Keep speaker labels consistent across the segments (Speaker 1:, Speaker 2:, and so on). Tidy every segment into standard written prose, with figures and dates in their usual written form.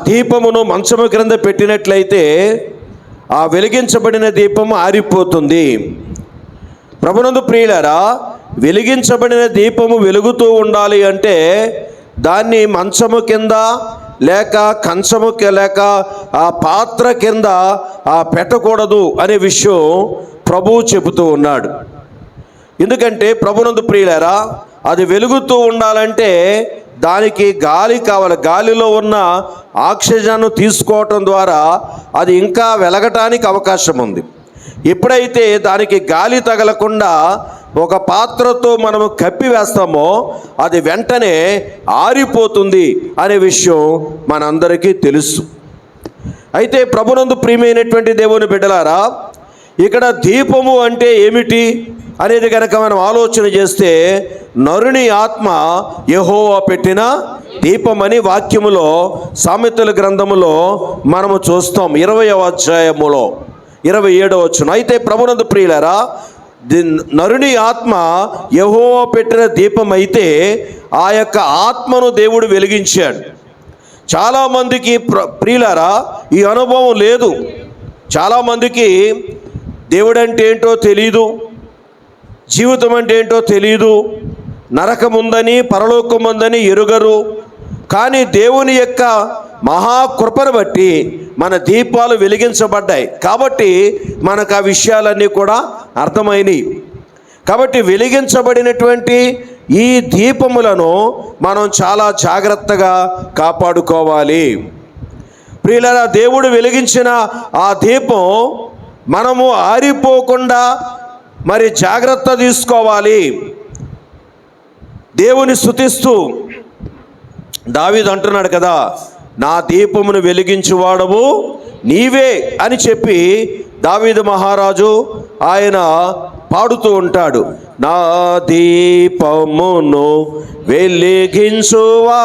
Speaker 1: దీపమును మంచము క్రింద పెట్టినట్లయితే ఆ వెలిగించబడిన దీపము ఆరిపోతుంది. ప్రభునందు ప్రియులారా, వెలిగించబడిన దీపము వెలుగుతూ ఉండాలి అంటే దాన్ని మంచము కింద లేక కంచము లేక ఆ పాత్ర కింద పెట్టకూడదు అనే విషయం ప్రభువు చెబుతూ ఉన్నాడు. ఎందుకంటే ప్రభునందు ప్రియులారా, అది వెలుగుతూ ఉండాలంటే దానికి గాలి కావాలి. గాలిలో ఉన్న ఆక్సిజన్ తీసుకోవటం ద్వారా అది ఇంకా వెలగటానికి అవకాశం ఉంది. ఎప్పుడైతే దానికి గాలి తగలకుండా ఒక పాత్రతో మనము కప్పివేస్తామో అది వెంటనే ఆరిపోతుంది అనే విషయం మనందరికీ తెలుసు. అయితే ప్రభునందు ప్రియమైనటువంటి దేవుని బిడ్డలారా, ఇక్కడ దీపము అంటే ఏమిటి అనేది కనుక మనం ఆలోచన చేస్తే, నరుని ఆత్మ యెహోవా పెట్టిన దీపమని వాక్యములో సామెతల గ్రంథములో మనము చూస్తాం 20వ అధ్యాయములో 27వ వచనం. అయితే ప్రభునందు ప్రియులారా, నరుని ఆత్మ యెహోవా పెట్టిన దీపం అయితే ఆ యొక్క ఆత్మను దేవుడు వెలిగించాడు. చాలామందికి ప్రియులారా ఈ అనుభవం లేదు. చాలామందికి దేవుడు అంటే ఏంటో తెలియదు, జీవితం అంటే ఏంటో తెలియదు, నరకముందని పరలోకముందని ఎరుగరు. కానీ దేవుని యొక్క మహాకృపను బట్టి మన దీపాలు వెలిగించబడ్డాయి కాబట్టి మనకు ఆ విషయాలన్నీ కూడా అర్థమైనవి. కాబట్టి వెలిగించబడినటువంటి ఈ దీపములను మనం చాలా జాగ్రత్తగా కాపాడుకోవాలి. ప్రియులారా, దేవుడు వెలిగించిన ఆ దీపం మనము ఆరిపోకుండా మరి జాగ్రత్త తీసుకోవాలి. దేవుని స్తుతిస్తూ దావీదు అంటున్నాడు కదా, నా దీపమును వెలిగించువాడవు నీవే అని చెప్పి దావీదు మహారాజు ఆయన పాడుతూ ఉంటాడు. నా దీపమును వెలిగించువాడు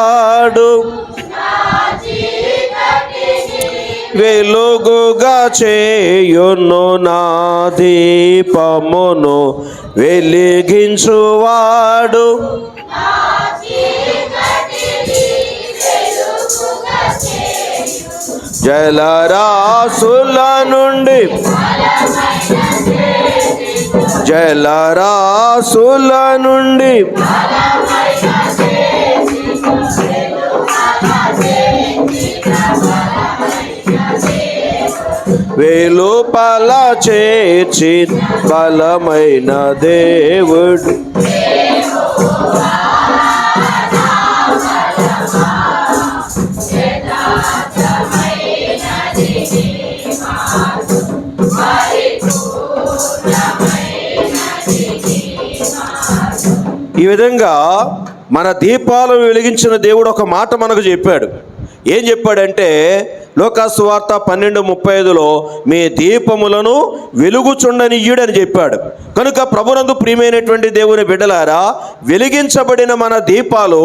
Speaker 1: వెలుగుగా చేయును, నా దీపమును వెలిగించువాడు జలరాసుల నుండి వెలుపల చేర్చి బలమైన దేవుడు ఈ విధంగా మన దీపాలను వెలిగించిన దేవుడు ఒక మాట మనకు చెప్పాడు. ఏం చెప్పాడంటే, లోకాసు వార్త 12:35లో మీ దీపములను వెలుగుచుండనియ్యుడని చెప్పాడు. కనుక ప్రభునందు ప్రియమైనటువంటి దేవుని బిడ్డలారా, వెలిగించబడిన మన దీపాలు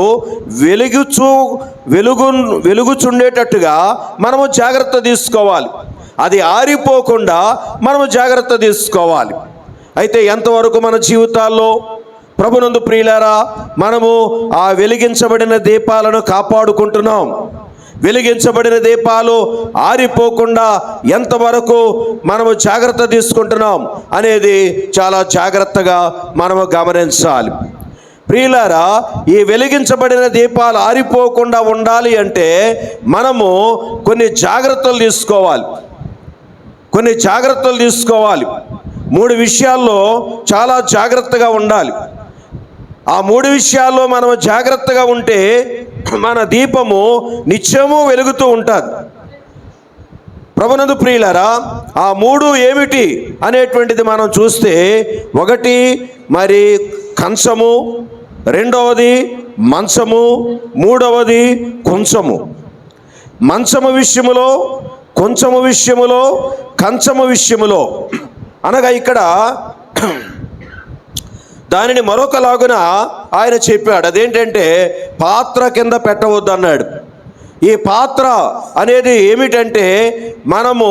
Speaker 1: వెలుగుచుండేటట్టుగా మనము జాగ్రత్త తీసుకోవాలి. అది ఆరిపోకుండా మనము జాగ్రత్త తీసుకోవాలి. అయితే ఎంతవరకు మన జీవితాల్లో ప్రభునందు ప్రియులారా మనము ఆ వెలిగించబడిన దీపాలను కాపాడుకుంటున్నాం? వెలిగించబడిన దీపాలు ఆరిపోకుండా ఎంతవరకు మనము జాగ్రత్త తీసుకుంటున్నాం అనేది చాలా జాగ్రత్తగా మనము గమనించాలి. ప్రియులారా, ఈ వెలిగించబడిన దీపాలు ఆరిపోకుండా ఉండాలి అంటే మనము కొన్ని జాగ్రత్తలు తీసుకోవాలి. 3 విషయాల్లో చాలా జాగ్రత్తగా ఉండాలి. ఆ 3 విషయాల్లో మనము జాగ్రత్తగా ఉంటే మన దీపము నిత్యము వెలుగుతూ ఉంటుంది. ప్రభునందు ప్రియులారా, ఆ 3 ఏమిటి అనేటువంటిది మనం చూస్తే, 1 మరి కంచము, 2వది మంచము, 3వది కొంచెము. మంచము విషయములో, కొంచెము విషయములో, కంచము విషయములో అనగా ఇక్కడ దానిని మరొకలాగున ఆయన చెప్పాడు. అదేంటంటే పాత్ర కింద పెట్టవద్దు అన్నాడు. ఈ పాత్ర అనేది ఏమిటంటే మనము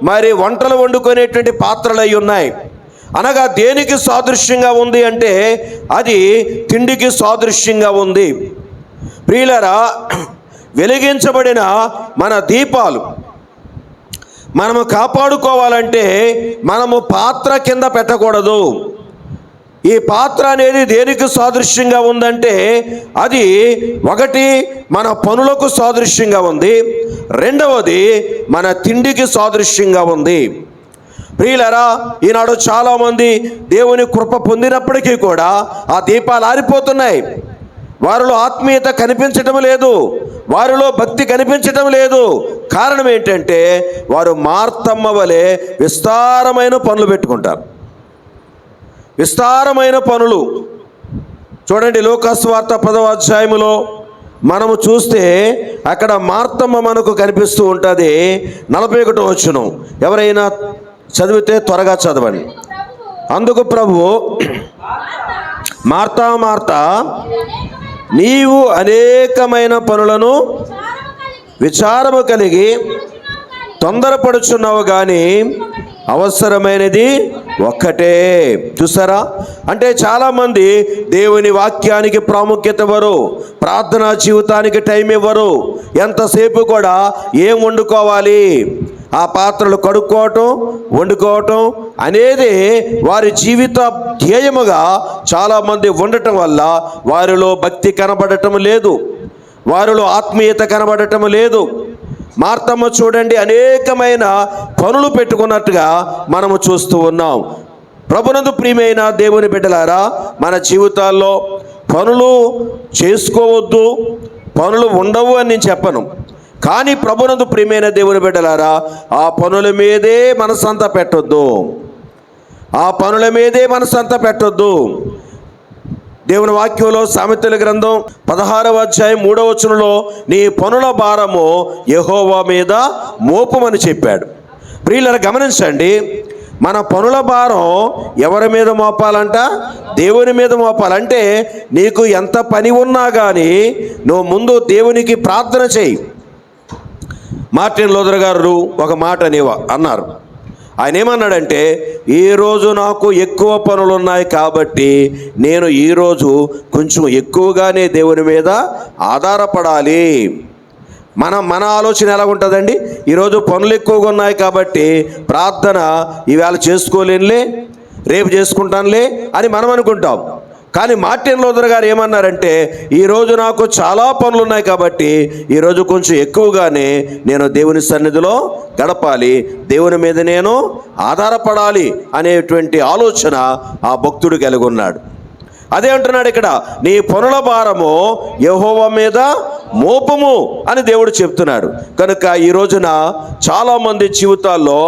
Speaker 1: మరి వంటలు వండుకునేటువంటి పాత్రలు అయి ఉన్నాయి. అనగా దేనికి సాదృశ్యంగా ఉంది అంటే అది తిండికి సాదృశ్యంగా ఉంది. ప్రియులారా, వెలిగించబడిన మన దీపాలు మనము కాపాడుకోవాలంటే మనము పాత్ర కింద పెట్టకూడదు. ఈ పాత్ర అనేది దేనికి సాదృశ్యంగా ఉందంటే అది ఒకటి మన పనులకు సాదృశ్యంగా ఉంది, రెండవది మన తిండికి సాదృశ్యంగా ఉంది. ప్రియులారా, ఈనాడు చాలామంది దేవుని కృప పొందినప్పటికీ కూడా ఆ దీపాలు ఆరిపోతున్నాయి. వారిలో ఆత్మీయత కనిపించటం లేదు, వారిలో భక్తి కనిపించటం లేదు. కారణం ఏంటంటే వారు మార్తమ్మ వలె విస్తారమైన పనులు పెట్టుకుంటారు. విస్తారమైన పనులు చూడండి, లూకాసు వార్త 10వ అధ్యాయములో మనము చూస్తే అక్కడ మార్తమ్మ మనకు కనిపిస్తూ ఉంటుంది. 41వ వచనం ఎవరైనా చదివితే త్వరగా చదవండి. అందుకు ప్రభువు, మార్తా మార్తా, నీవు అనేకమైన పనులను విచారము కలిగి తొందరపడుచున్నావు, కానీ అవసరమైనది ఒక్కటే. చూసారా, అంటే చాలామంది దేవుని వాక్యానికి ప్రాముఖ్యత ఇవ్వరు, ప్రార్థనా జీవితానికి టైం ఇవ్వరు. ఎంతసేపు కూడా ఏం వండుకోవాలి, ఆ పాత్రలు కడుక్కోవటం, వండుకోవటం అనేది వారి జీవిత ధ్యేయముగా చాలామంది ఉండటం వల్ల వారిలో భక్తి కనబడటం లేదు, వారిలో ఆత్మీయత కనబడటం లేదు. మార్తమ్మ చూడండి, అనేకమైన పనులు పెట్టుకున్నట్టుగా మనము చూస్తూ ఉన్నాం. ప్రభునందు ప్రియమైన దేవుని బిడ్డలారా, మన జీవితాల్లో పనులు చేసుకోవద్దు, పనులు ఉండవు అని నేను చెప్పను. కానీ ప్రభునందు ప్రియమైన దేవుని బిడ్డలారా, ఆ పనుల మీదే మనసంతా పెట్టొద్దు, ఆ పనుల మీదే మనసంతా పెట్టొద్దు. దేవుని వాక్యంలో సామెతల గ్రంథం 16వ అధ్యాయం 3వ వచనంలో నీ పనుల భారము యెహోవా మీద మోపమని చెప్పాడు. ప్రియులారా, గమనించండి, మన పనుల భారం ఎవరి మీద మోపాలంట? దేవుని మీద మోపాలంటే నీకు ఎంత పని ఉన్నా కానీ నువ్వు ముందు దేవునికి ప్రార్థన చేయి. మార్టిన్ లూథర్ గారు ఒక మాట అన్నారు. ఆయన ఏమన్నాడంటే, ఈరోజు నాకు ఎక్కువ పనులు ఉన్నాయి కాబట్టి నేను ఈరోజు కొంచెం ఎక్కువగానే దేవుని మీద ఆధారపడాలి. మన ఆలోచన ఎలా ఉంటుందండి? ఈరోజు పనులు ఎక్కువగా ఉన్నాయి కాబట్టి ప్రార్థన ఈవేళ చేసుకోలేనులే, రేపు చేసుకుంటానులే అని మనం అనుకుంటాం. కానీ మార్టిన్ లూథర్ గారు ఏమన్నారంటే, ఈరోజు నాకు చాలా పనులు ఉన్నాయి కాబట్టి ఈరోజు కొంచెం ఎక్కువగానే నేను దేవుని సన్నిధిలో గడపాలి, దేవుని మీద నేను ఆధారపడాలి అనేటువంటి ఆలోచన ఆ భక్తుడు కలిగి ఉన్నాడు. అదే అంటున్నాడు ఇక్కడ, నీ పనుల భారము యెహోవా మీద మోపము అని దేవుడు చెప్తున్నాడు. కనుక ఈ రోజున చాలామంది జీవితాల్లో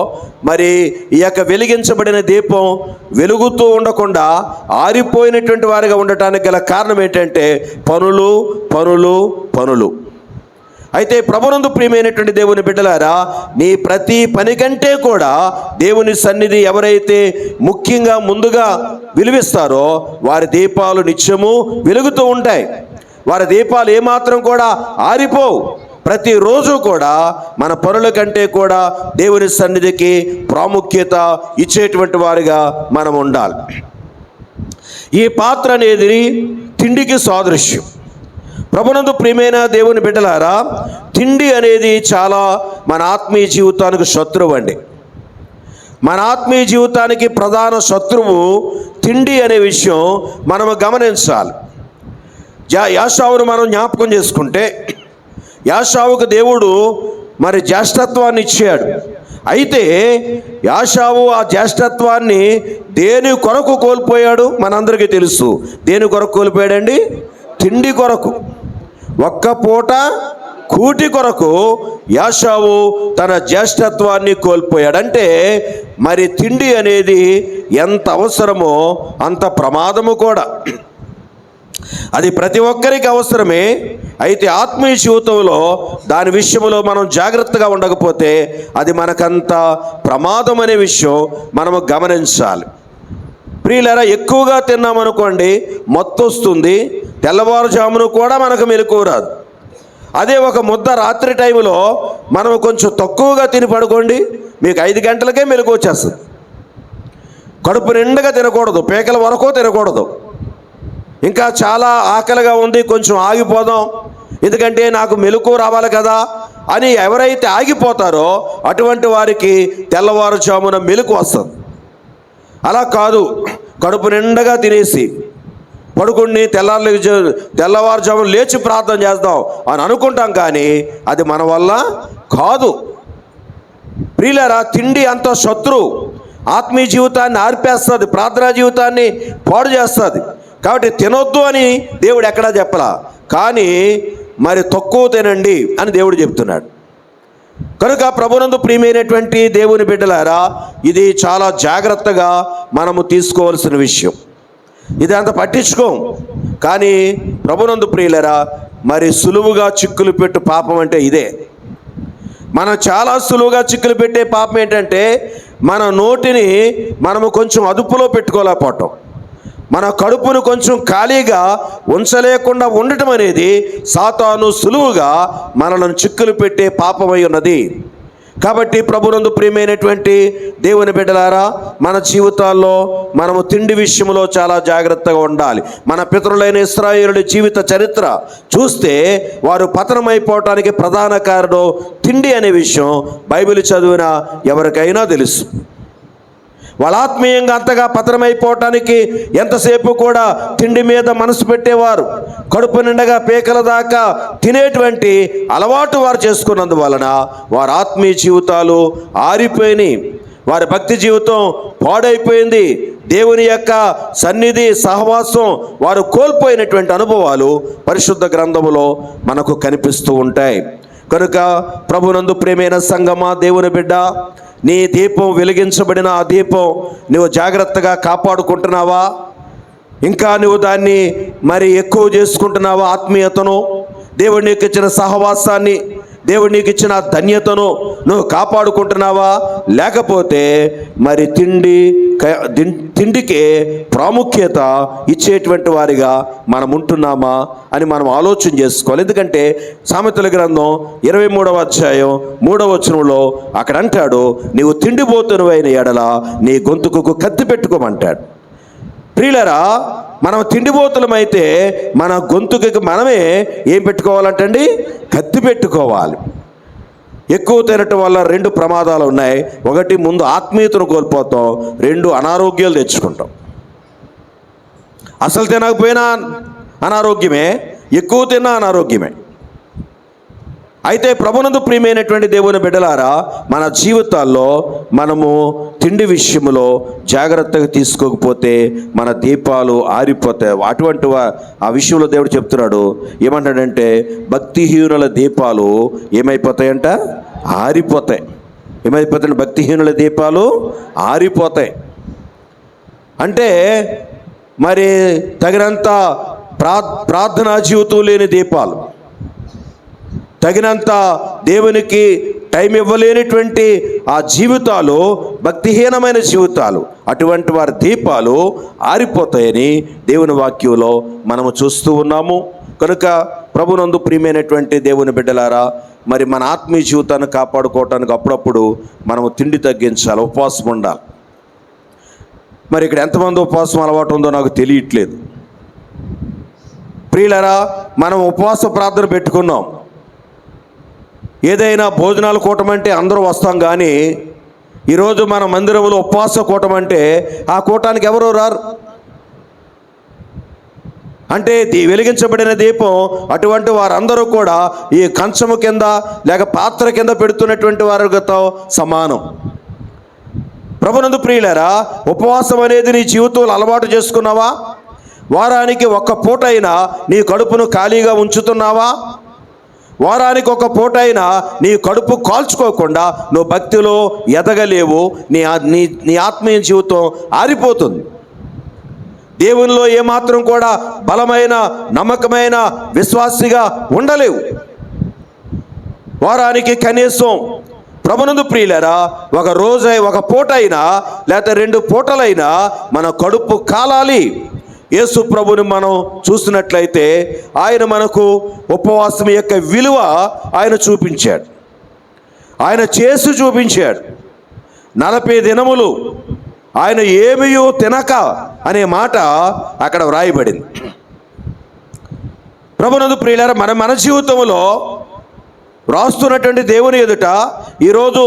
Speaker 1: మరి ఈ యొక్క వెలిగించబడిన దీపం వెలుగుతూ ఉండకుండా ఆరిపోయినటువంటి వారిగా ఉండటానికి గల కారణం ఏంటంటే పనులు పనులు పనులు. అయితే ప్రభునందు ప్రియమైనటువంటి దేవుని బిడ్డలారా, నీ ప్రతి పని కంటే కూడా దేవుని సన్నిధి ఎవరైతే ముఖ్యంగా ముందుగా విలువిస్తారో వారి దీపాలు నిత్యము వెలుగుతూ ఉంటాయి. వారి దీపాలు ఏమాత్రం కూడా ఆరిపోవు. ప్రతిరోజు కూడా మన పనుల కంటే కూడా దేవుని సన్నిధికి ప్రాముఖ్యత ఇచ్చేటువంటి వారిగా మనం ఉండాలి. ఈ పాత్ర అనేది తిండికి సాదృశ్యం. ప్రభునందు ప్రియమైన దేవుని బిడ్డలారా, తిండి అనేది చాలా మన ఆత్మీయ జీవితానికి శత్రువు అండి. మన ఆత్మీయ జీవితానికి ప్రధాన శత్రువు తిండి అనే విషయం మనము గమనించాలి. యాషావును మనం జ్ఞాపకం చేసుకుంటే, యాషావుకు దేవుడు మరి జ్యేష్ఠత్వాన్ని ఇచ్చాడు. అయితే యాషావు ఆ జ్యేష్ఠత్వాన్ని దేని కొరకు కోల్పోయాడు మనందరికీ తెలుసు. దేని కొరకు కోల్పోయాడండి? తిండి కొరకు, ఒక్క పూట కూటి కొరకు యాషావు తన జ్యేష్ఠత్వాన్ని కోల్పోయాడు. అంటే మరి తిండి అనేది ఎంత అవసరమో అంత ప్రమాదము కూడా. అది ప్రతి ఒక్కరికి అవసరమే. అయితే ఆత్మీయ జీవితంలో దాని విషయంలో మనం జాగ్రత్తగా ఉండకపోతే అది మనకంత ప్రమాదం అనే విషయం మనము గమనించాలి. ప్రియులారా, ఎక్కువగా తిన్నామనుకోండి మత్తు వస్తుంది, తెల్లవారుజామును కూడా మనకు మెలకువ రాదు. అదే ఒక ముద్ద రాత్రి టైంలో మనం కొంచెం తక్కువగా తిని పడుకోండి, మీకు 5 గంటలకే మెలకువ వచ్చేస్తుంది. కడుపు నిండుగా తినకూడదు, పేకల వరకు తినకూడదు. ఇంకా చాలా ఆకలిగా ఉంది, కొంచెం ఆగిపోదాం, ఎందుకంటే నాకు మెలకువ రావాలి కదా అని ఎవరైతే ఆగిపోతారో అటువంటి వారికి తెల్లవారుజామున మెలకు వస్తుంది. అలా కాదు, కడుపు నిండగా తినేసి పడుకుని తెల్లవారుజామున లేచి ప్రార్థన చేద్దాం అని అనుకుంటాం, కానీ అది మన వల్ల కాదు. ప్రియులారా, తిండి అంత శత్రువు, ఆత్మీయ జీవితాన్ని ఆర్పేస్తుంది, ప్రార్థనా జీవితాన్ని పాడు చేస్తుంది. కాబట్టి తినొద్దు అని దేవుడు ఎక్కడా చెప్పలా, కానీ మరి తక్కువ తినండి అని దేవుడు చెప్తున్నాడు. కనుక ప్రభునందు ప్రియమైనటువంటి దేవుని బిడ్డలారా, ఇది చాలా జాగ్రత్తగా మనము తీసుకోవాల్సిన విషయం. ఇది అంత పట్టించుకోం, కానీ ప్రభునందు ప్రియులరా, మరి సులువుగా చిక్కులు పెట్టు పాపం అంటే ఇదే. మనం చాలా సులువుగా చిక్కులు పెట్టే పాపం ఏంటంటే మన నోటిని మనము కొంచెం అదుపులో పెట్టుకోలేకపోవటం, మన కడుపును కొంచెం ఖాళీగా ఉంచలేకుండా ఉండటం అనేది సాతాను సులువుగా మనలను చిక్కులు పెట్టే పాపమై ఉన్నది. కాబట్టి ప్రభునందు ప్రియమైనటువంటి దేవుని బిడ్డలారా, మన జీవితాల్లో మనము తిండి విషయంలో చాలా జాగ్రత్తగా ఉండాలి. మన పితరులైన ఇశ్రాయేలుల జీవిత చరిత్ర చూస్తే వారు పతనమైపోవటానికి ప్రధాన కారణం తిండి అనే విషయం బైబిల్ చదివిన ఎవరికైనా తెలుసు. వాళ్ళ ఆత్మీయంగా అంతగా పతనమైపోవటానికి ఎంతసేపు కూడా తిండి మీద మనసు పెట్టేవారు. కడుపు నిండగా పేకల దాకా తినేటువంటి అలవాటు వారు చేసుకున్నందువలన వారి ఆత్మీయ జీవితాలు ఆరిపోయినాయి, వారి భక్తి జీవితం పాడైపోయింది. దేవుని యొక్క సన్నిధి సహవాసం వారు కోల్పోయినటువంటి అనుభవాలు పరిశుద్ధ గ్రంథములో మనకు కనిపిస్తూ ఉంటాయి. కనుక ప్రభునందు ప్రియమైన సంగమా, దేవుని బిడ్డ, నీ దీపం వెలిగించబడిన ఆ దీపం నువ్వు జాగ్రత్తగా కాపాడుకుంటున్నావా? ఇంకా నువ్వు దాన్ని మరి ఎక్కువ చేసుకుంటున్నావా? ఆత్మీయతను, దేవుడు నీకు ఇచ్చిన సహవాసాన్ని, దేవుడు నీకు ఇచ్చిన ధన్యతను నువ్వు కాపాడుకుంటున్నావా? లేకపోతే మరి తిండికే ప్రాముఖ్యత ఇచ్చేటువంటి వారిగా మనం ఉంటున్నామా అని మనం ఆలోచన చేసుకోవాలి. ఎందుకంటే సామెతల గ్రంథం 23వ అధ్యాయం 3వ వచనంలో అక్కడ అంటాడు, నీవు తిండిపోతునువైన ఎడల నీ గొంతుకు కత్తి పెట్టుకోమంటాడు. ప్రియులరా, మనం తిండిపోతులమైతే మన గొంతుకి మనమే ఏం పెట్టుకోవాలంటండి? కత్తి పెట్టుకోవాలి. ఎక్కువ తినటం వల్ల 2 ప్రమాదాలు ఉన్నాయి. ఒకటి, ముందు ఆత్మీయతను కోల్పోతాం, 2 అనారోగ్యాలు తెచ్చుకుంటాం. అసలు తినకపోయినా అనారోగ్యమే, ఎక్కువ తిన్నా అనారోగ్యమే. అయితే ప్రభునందు ప్రియమైనటువంటి దేవుని బిడ్డలారా, మన జీవితాల్లో మనము తిండి విషయంలో జాగ్రత్తగా తీసుకోకపోతే మన దీపాలు ఆరిపోతాయి. అటువంటి ఆ విషయంలో దేవుడు చెప్తున్నాడు. ఏమంటాడంటే, భక్తిహీనుల దీపాలు ఏమైపోతాయంట? ఆరిపోతాయి. ఏమైపోతాయి? భక్తిహీనుల దీపాలు ఆరిపోతాయి. అంటే మరి తగినంత ప్రార్థనా జీవితం లేని దీపాలు, తగినంత దేవునికి టైం ఇవ్వలేనటువంటి ఆ జీవితాలు భక్తిహీనమైన జీవితాలు, అటువంటి వారి దీపాలు ఆరిపోతాయని దేవుని వాక్యంలో మనము చూస్తూ ఉన్నాము. కనుక ప్రభునందు ప్రియమైనటువంటి దేవుని బిడ్డలారా, మరి మన ఆత్మీయ జీవితాన్ని కాపాడుకోవటానికి అప్పుడప్పుడు మనము తిండి తగ్గించాలి, ఉపవాసం ఉండాలి. మరి ఇక్కడ ఎంతమంది ఉపవాసం అలవాటు ఉందో నాకు తెలియట్లేదు. ప్రియులారా, మనం ఉపవాస ప్రార్థన పెట్టుకున్నాం. ఏదైనా భోజనాలు కూటం అంటే అందరూ వస్తాం, కానీ ఈరోజు మన మందిరంలో ఉపవాస కూటం అంటే ఆ కూటానికి ఎవరు రారు. అంటే వెలిగించబడిన దీపం అటువంటి వారందరూ కూడా ఈ కంచము కింద లేక పాత్ర కింద పెడుతున్నటువంటి వారితో సమానం. ప్రభునందు ప్రియులారా, ఉపవాసం అనేది నీ జీవితంలో అలవాటు చేసుకున్నావా? వారానికి 1 పూట అయినా నీ కడుపును ఖాళీగా ఉంచుతున్నావా? వారానికి 1 పూట అయినా నీ కడుపు కాల్చుకోకుండా నువ్వు భక్తిలో ఎదగలేవు. నీ ఆత్మీయ జీవితం ఆరిపోతుంది. దేవునిలో ఏమాత్రం కూడా బలమైన నమ్మకమైన విశ్వాసిగా ఉండలేవు. వారానికి కనీసం ప్రభునందు ప్రియులారా, 1 పూట అయినా లేకపోతే 2 పూటలైనా మన కడుపు కాలాలి. యేసు ప్రభుని మనం చూసినట్లయితే ఆయన మనకు ఉపవాసం యొక్క విలువ ఆయన చూపించాడు, ఆయన చేసి చూపించాడు. 40 దినములు ఆయన ఏమీయూ తినక అనే మాట అక్కడ వ్రాయబడింది. ప్రభునందు ప్రియులారా, మన జీవితంలో రాస్తున్నటువంటి దేవుని ఎదుట ఈరోజు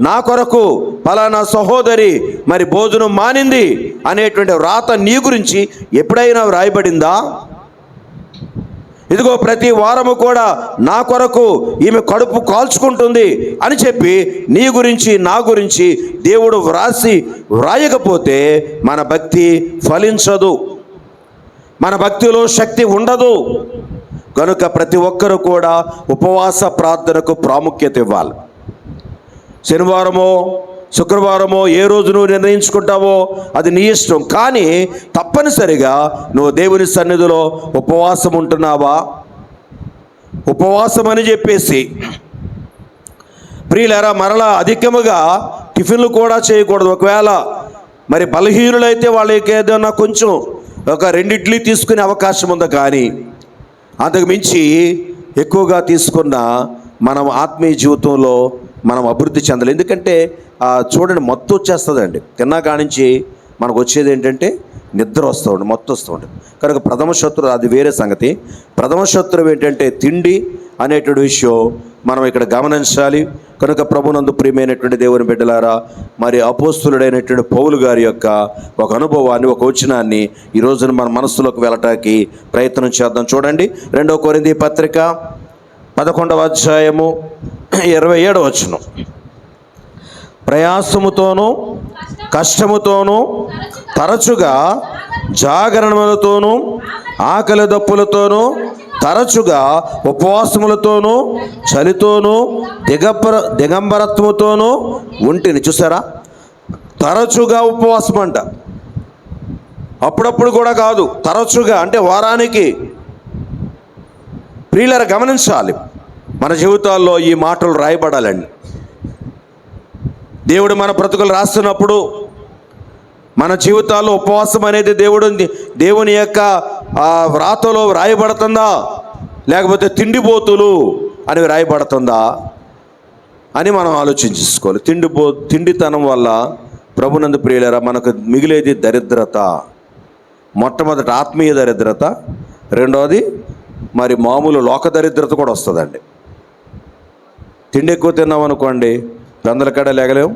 Speaker 1: నా కొరకు పలానా సహోదరి మరి భోజనం మానింది అనేటువంటి వ్రాత నీ గురించి ఎప్పుడైనా వ్రాయబడిందా? ఇదిగో ప్రతి వారము కూడా నా కొరకు ఈమె కడుపు కాల్చుకుంటుంది అని చెప్పి నీ గురించి నా గురించి దేవుడు వ్రాయకపోతే మన భక్తి ఫలించదు, మన భక్తిలో శక్తి ఉండదు. కనుక ప్రతి ఒక్కరూ కూడా ఉపవాస ప్రార్థనకు ప్రాముఖ్యత ఇవ్వాలి. శనివారమో శుక్రవారమో ఏ రోజు నువ్వు నిర్ణయించుకుంటావో అది నీ ఇష్టం, కానీ తప్పనిసరిగా నువ్వు దేవుని సన్నిధిలో ఉపవాసం ఉంటున్నావా? ఉపవాసం అని చెప్పేసి ప్రియులారా మరలా అధికముగా టిఫిన్లు కూడా చేయకూడదు. ఒకవేళ మరి బలహీనులైతే వాళ్ళకి ఏదైనా కొంచెం ఒక 2 ఇడ్లీ తీసుకునే అవకాశం ఉంది, కానీ అంతకు మించి ఎక్కువగా తీసుకున్న మనం ఆత్మీయ జీవితంలో మనం అభివృద్ధి చెందాలి. ఎందుకంటే చూడండి, మొత్తం వచ్చేస్తుందండి. తిన్నా కానించి మనకు వచ్చేది ఏంటంటే నిద్ర వస్తూ ఉంటుంది, మొత్తం వస్తూ ఉంటుంది. కనుక ప్రథమ శత్రువు అది వేరే సంగతి. ప్రథమ శత్రువు ఏంటంటే తిండి అనేటువంటి విషయం మనం ఇక్కడ గమనించాలి. కనుక ప్రభునందు ప్రియమైనటువంటి దేవుని బిడ్డలారా, మరి అపోస్తులుడైనటువంటి పౌలు గారి యొక్క ఒక అనుభవాన్ని, ఒక వచనాన్ని ఈ రోజున మన మనస్సులోకి వెళ్ళటానికి ప్రయత్నం చేద్దాం. చూడండి, 2 కొరింథీ పత్రిక 11వ అధ్యాయము 27వ వచనం. ప్రయాసముతోనూ కష్టముతోనూ తరచుగా జాగరణములతోనూ ఆకలి దప్పులతోనూ తరచుగా ఉపవాసములతోనూ చలితోనూ దిగంబరత్వముతోనూ ఉంటిని. చూసారా, తరచుగా ఉపవాసం అంట, అప్పుడప్పుడు కూడా కాదు, తరచుగా అంటే వారానికి. ప్రియులారా గమనించాలి, మన జీవితాల్లో ఈ మాటలు రాయబడాలండి. దేవుడు మన బ్రతుకులు రాస్తున్నప్పుడు మన జీవితాల్లో ఉపవాసం అనేది దేవుని యొక్క వ్రాతలో వ్రాయబడుతుందా, లేకపోతే తిండిపోతులు అని వ్రాయబడుతుందా అని మనం ఆలోచించుకోవాలి. తిండితనం వల్ల ప్రభునందు ప్రియులారా మనకు మిగిలేది దరిద్రత. మొట్టమొదటి ఆత్మీయ దరిద్రత, రెండవది మరి మామూలు లోక దరిద్రత కూడా వస్తుందండి. తిండి ఎక్కువ తిన్నాం అనుకోండి, గందల కడ లేగలేం,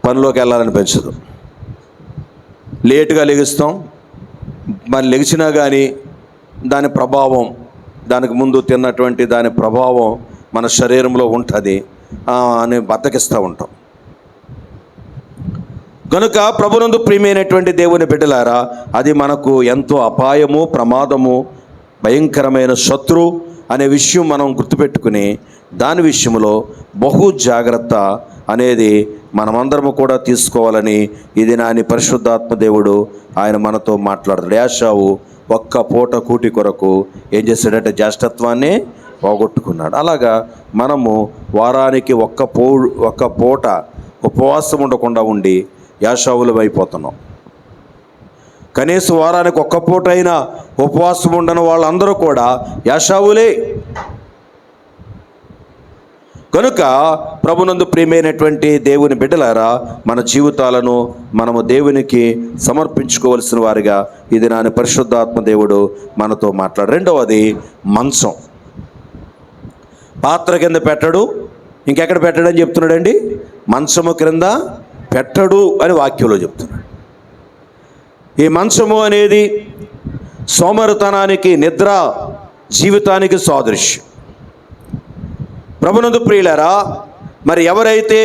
Speaker 1: పనిలోకి వెళ్ళాలని పెంచదు, లేటుగా లెగుస్తాం. మరి లెగిసినా కానీ దాని ప్రభావం, దానికి ముందు తిన్నటువంటి దాని ప్రభావం మన శరీరంలో ఉంటుంది అని బద్దకిస్తూ ఉంటాం. కనుక ప్రభునందు ప్రియమైనటువంటి దేవుని బిడ్డలారా, అది మనకు ఎంతో అపాయము, ప్రమాదము, భయంకరమైన శత్రు అనే విషయం మనం గుర్తుపెట్టుకుని దాని విషయంలో బహు జాగ్రత్త అనేది మనమందరము కూడా తీసుకోవాలని ఇది నాని పరిశుద్ధాత్మ దేవుడు ఆయన మనతో మాట్లాడతాడు. యాషావు ఒక్క పూట కూటి కొరకు ఏం చేశాడంటే జ్యేష్ఠత్వాన్ని పోగొట్టుకున్నాడు. అలాగా మనము వారానికి ఒక్క పూట ఉపవాసం ఉండకుండా ఉండి యాషావులం అయిపోతున్నాం. కనీసం వారానికి ఒక్క పూట అయినా ఉపవాసం ఉండని వాళ్ళందరూ కూడా యాషావులే. కనుక ప్రభునందు ప్రియమైనటువంటి దేవుని బిడ్డలారా, మన జీవితాలను మనము దేవునికి సమర్పించుకోవలసిన వారిగా ఇది నాని పరిశుద్ధాత్మ దేవుడు మనతో మాట్లాడు. రెండవది మంచం. పాత్ర కింద పెట్టడు, ఇంకెక్కడ పెట్టడని చెప్తున్నాడండి, మంచము క్రింద పెట్టడు అని వాక్యంలో చెప్తున్నాడు. ఈ మంచము అనేది సోమరితనానికి, నిద్ర జీవితానికి సాదృశ్యం. ప్రభునందు ప్రియులారా, మరి ఎవరైతే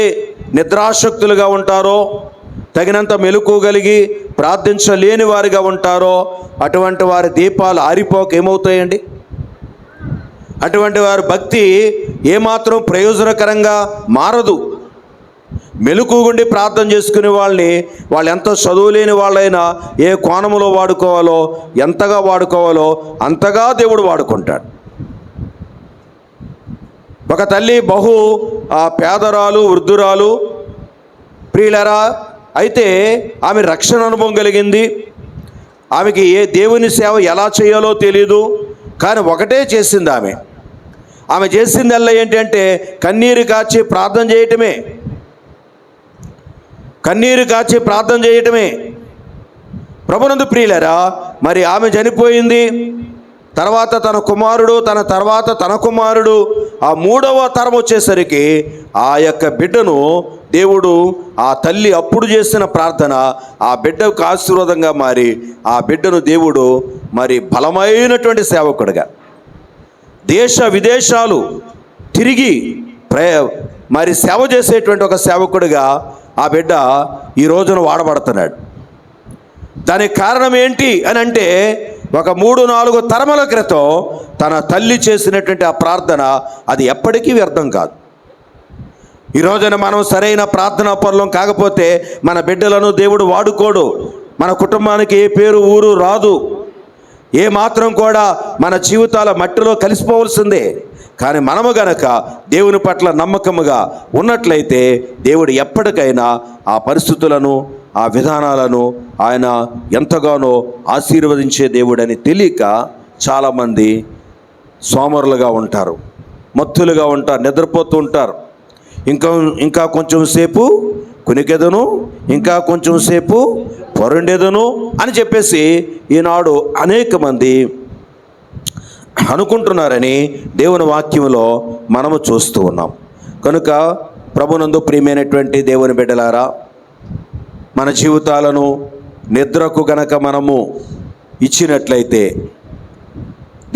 Speaker 1: నిద్రాశక్తులుగా ఉంటారో, తగినంత మెలకువగలిగి ప్రార్థించలేని వారిగా ఉంటారో, అటువంటి వారి దీపాలు ఆరిపోక ఏమవుతాయండి? అటువంటి వారి భక్తి ఏమాత్రం ప్రయోజనకరంగా మారదు. మెలకుగుండి ప్రార్థన చేసుకునే వాళ్ళు ఎంత చదువులేని వాళ్ళైనా ఏ కోణములో వాడుకోవాలో, ఎంతగా వాడుకోవాలో అంతగా దేవుడు వాడుకుంటాడు. ఒక తల్లి బహు పేదరాలు, వృద్ధురాలు ప్రియులరా, అయితే ఆమె రక్షణ అనుభవం కలిగింది. ఆమెకి ఏ దేవుని సేవ ఎలా చేయాలో తెలియదు, కానీ ఒకటే చేసింది. ఆమె చేసిందల్లా ఏంటంటే కన్నీరు కార్చి ప్రార్థన చేయటమే, కన్నీరు కార్చి ప్రార్థన చేయటమే. ప్రభునందు ప్రియులరా, మరి ఆమె చనిపోయింది. తర్వాత తన కుమారుడు, తన తర్వాత తన కుమారుడు, ఆ మూడవ తరం వచ్చేసరికి ఆ యొక్క బిడ్డను దేవుడు, ఆ తల్లి అప్పుడు చేసిన ప్రార్థన ఆ బిడ్డకు ఆశీర్వాదంగా మారి ఆ బిడ్డను దేవుడు మరి బలమైనటువంటి సేవకుడిగా, దేశ విదేశాలు తిరిగి మరి సేవ చేసేటువంటి ఒక సేవకుడిగా ఆ బిడ్డ ఈ రోజున వాడబడుతున్నాడు. దానికి కారణం ఏంటి అని అంటే, ఒక 3-4 తరముల క్రితం తన తల్లి చేసినటువంటి ఆ ప్రార్థన అది ఎప్పటికీ వ్యర్థం కాదు. ఈ రోజున మనం సరైన ప్రార్థనా పరులం కాకపోతే మన బిడ్డలను దేవుడు వాడుకోడు. మన కుటుంబానికి ఏ పేరు ఊరు రాదు. ఏ మాత్రం కూడా మన జీవితాల మట్టిలో కలిసిపోవలసిందే. కానీ మనము గనక దేవుని పట్ల నమ్మకముగా ఉన్నట్లయితే దేవుడు ఎప్పటికైనా ఆ పరిస్థితులను, ఆ విధానాలను ఆయన ఎంతగానో ఆశీర్వదించే దేవుడని తెలియక చాలామంది సోమరులుగా ఉంటారు, మత్తులుగా ఉంటారు, నిద్రపోతూ ఉంటారు. ఇంకా కొంచెం సేపు కునికెదను, ఇంకా కొంచెం సేపు పొరండెదను అని చెప్పేసి ఈనాడు అనేక మంది అనుకుంటున్నారని దేవుని వాక్యంలో మనము చూస్తూ ఉన్నాం. కనుక ప్రభునందు ప్రియమైనటువంటి దేవుని బిడ్డలారా, మన జీవితాలను నిద్రకు గనక మనము ఇచ్చినట్లయితే,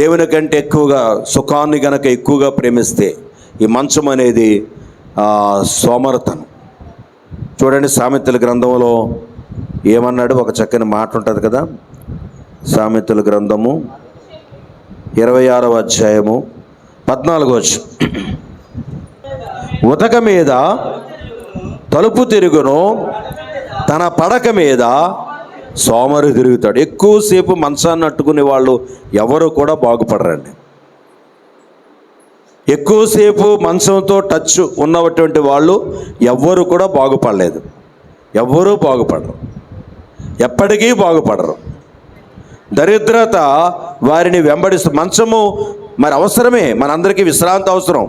Speaker 1: దేవుని కంటే ఎక్కువగా సుఖాన్ని గనక ఎక్కువగా ప్రేమిస్తే, ఈ మంచం అనేది సోమరతనం. చూడండి, సామెతల గ్రంథంలో ఏమన్నాడు, ఒక చక్కని మాట ఉంటుంది కదా. సామెతల గ్రంథము 26వ అధ్యాయము 14వ వచనం. ఉతక మీద తలుపు తిరుగును, తన పడక మీద సోమరి తిరుగుతాడు. ఎక్కువసేపు మంచాన్ని అట్టుకునే వాళ్ళు ఎవరు కూడా బాగుపడరండి. ఎక్కువసేపు మంచంతో టచ్ ఉన్నటువంటి వాళ్ళు ఎవ్వరు కూడా బాగుపడలేదు. ఎవ్వరూ బాగుపడరు, ఎప్పటికీ బాగుపడరు. దరిద్రత వారిని వెంబడిస్తుంది. మంచము మరి అవసరమే, మనందరికీ విశ్రాంతి అవసరం.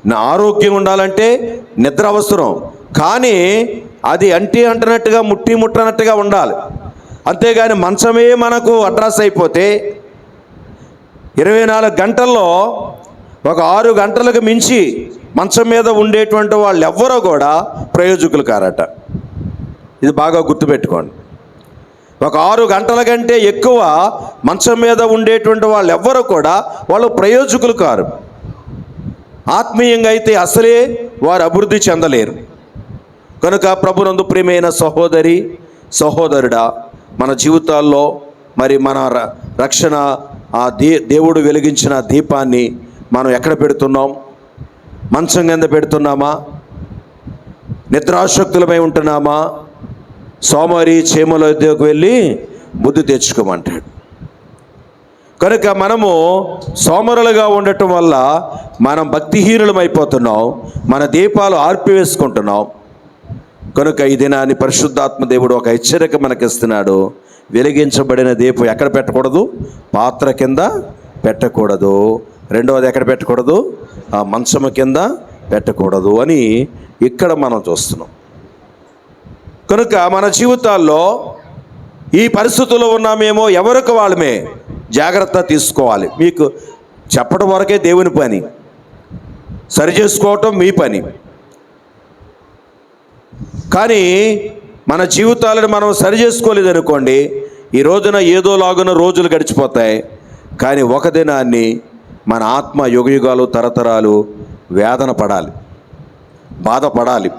Speaker 1: నా ఆరోగ్యం ఉండాలంటే నిద్ర అవసరం. కానీ అది అంటున్నట్టుగా ముట్టనట్టుగా ఉండాలి. అంతేగాని మంచమే మనకు అడ్రస్ అయిపోతే 24 గంటల్లో ఒక 6 గంటలకు మించి మంచం మీద ఉండేటువంటి వాళ్ళు ఎవ్వరూ కూడా ప్రయోజకులు కారట. ఇది బాగా గుర్తుపెట్టుకోండి. ఒక 6 గంటల కంటే ఎక్కువ మంచం మీద ఉండేటువంటి వాళ్ళు ఎవ్వరూ కూడా వాళ్ళు ప్రయోజకులు కారు. ఆత్మీయంగా అయితే అసలే వారు అభివృద్ధి చెందలేరు. కనుక ప్రభునందు ప్రియమైన సహోదరి సహోదరుడా, మన జీవితాల్లో మరి మన రక్షణ ఆ దేవుడు వెలిగించిన దీపాన్ని మనం ఎక్కడ పెడుతున్నాం? మంచం కింద పెడుతున్నామా? నిద్రాశక్తులమై ఉంటున్నామా? సోమరి చీమల వద్దకు వెళ్ళి బుద్ధి తెచ్చుకోమంటాడు. కనుక మనము సోమరులుగా ఉండటం వల్ల మనం భక్తిహీనులమైపోతున్నాం, మన దీపాలు ఆర్పివేసుకుంటున్నాం. కనుక ఈ దినాన్ని పరిశుద్ధాత్మ దేవుడు ఒక హెచ్చరిక మనకిస్తున్నాడు. వెలిగించబడిన దీపం ఎక్కడ పెట్టకూడదు? పాత్ర కింద పెట్టకూడదు. రెండవది ఎక్కడ పెట్టకూడదు? ఆ మంచము కింద పెట్టకూడదు అని ఇక్కడ మనం చూస్తున్నాం. కనుక మన జీవితాల్లో ఈ పరిస్థితుల్లో ఉన్నామేమో, ఎవరికి వాళ్ళమే జాగ్రత్త తీసుకోవాలి. మీకు చెప్పడం వరకే దేవుని పని, సరి చేసుకోవటం మీ పని. కానీ మన జీవితాలను మనం సరి చేసుకోలేదనుకోండి, ఈ రోజున ఏదోలాగున రోజులు గడిచిపోతాయి. కానీ ఒక దినాన్ని మన ఆత్మ యుగయుగాలు తరతరాలు వేదన పడాలి, బాధపడాలి.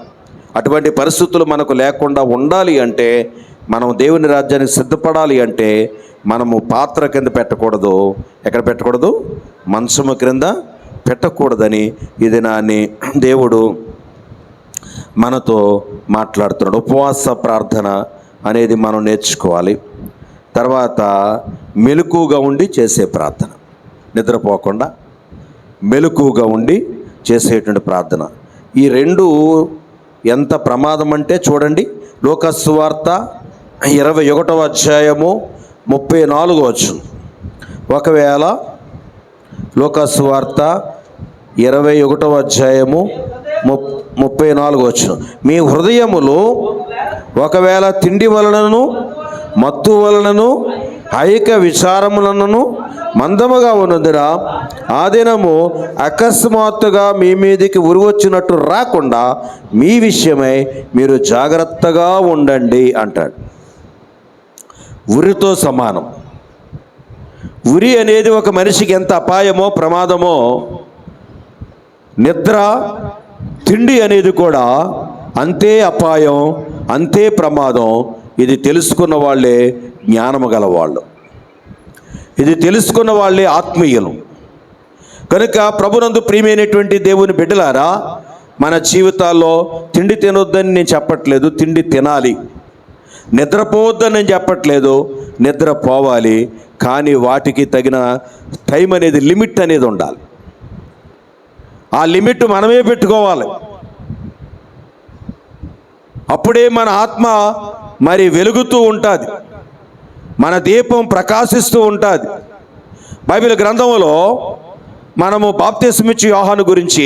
Speaker 1: అటువంటి పరిస్థితులు మనకు లేకుండా ఉండాలి అంటే, మనం దేవుని రాజ్యానికి సిద్ధపడాలి అంటే, మనము పాత్ర కింద పెట్టకూడదు. ఎక్కడ పెట్టకూడదు? మంచము క్రింద పెట్టకూడదని ఈ దినాన్ని దేవుడు మనతో మాట్లాడుతున్నాడు. ఉపవాస ప్రార్థన అనేది మనం నేర్చుకోవాలి. తర్వాత మెలకువగా ఉండి చేసే ప్రార్థన, నిద్రపోకుండా మెలకువగా ఉండి చేసేటువంటి ప్రార్థన. ఈ రెండు ఎంత ప్రమాదం అంటే చూడండి, లూకాసు సువార్త 21వ అధ్యాయము 34వ వచనం. ఒకవేళ లూకాసు సువార్త 21వ అధ్యాయము 34వ వచనం, మీ హృదయములు ఒకవేళ తిండి వలనను మత్తు వలనను ఐక విచారములను మందముగా ఉన్నందున ఆ దినము అకస్మాత్తుగా మీ మీదికి ఉరివచ్చినట్టు రాకుండా మీ విషయమై మీరు జాగ్రత్తగా ఉండండి అంటాడు. ఉరితో సమానం. ఉరి అనేది ఒక మనిషికి ఎంత అపాయమో ప్రమాదమో, నిద్ర తిండి అనేది కూడా అంతే అపాయం, అంతే ప్రమాదం. ఇది తెలుసుకున్న వాళ్ళే జ్ఞానము గలవాళ్ళు, ఇది తెలుసుకున్న వాళ్ళే ఆత్మీయులు. కనుక ప్రభునందు ప్రియమైనటువంటి దేవుని బిడ్డలారా, మన జీవితాల్లో తిండి తినొద్దని నేను చెప్పట్లేదు, తిండి తినాలి. నిద్రపోవద్దని నేను చెప్పట్లేదు, నిద్రపోవాలి. కానీ వాటికి తగిన టైం అనేది, లిమిట్ అనేది ఉండాలి. ఆ లిమిట్ మనమే పెట్టుకోవాలి. అప్పుడే మన ఆత్మ మరి వెలుగుతూ ఉంటుంది, మన దీపం ప్రకాశిస్తూ ఉంటుంది. బైబిల్ గ్రంథంలో మనము బాప్తిస్మిచ్చు యోహాను గురించి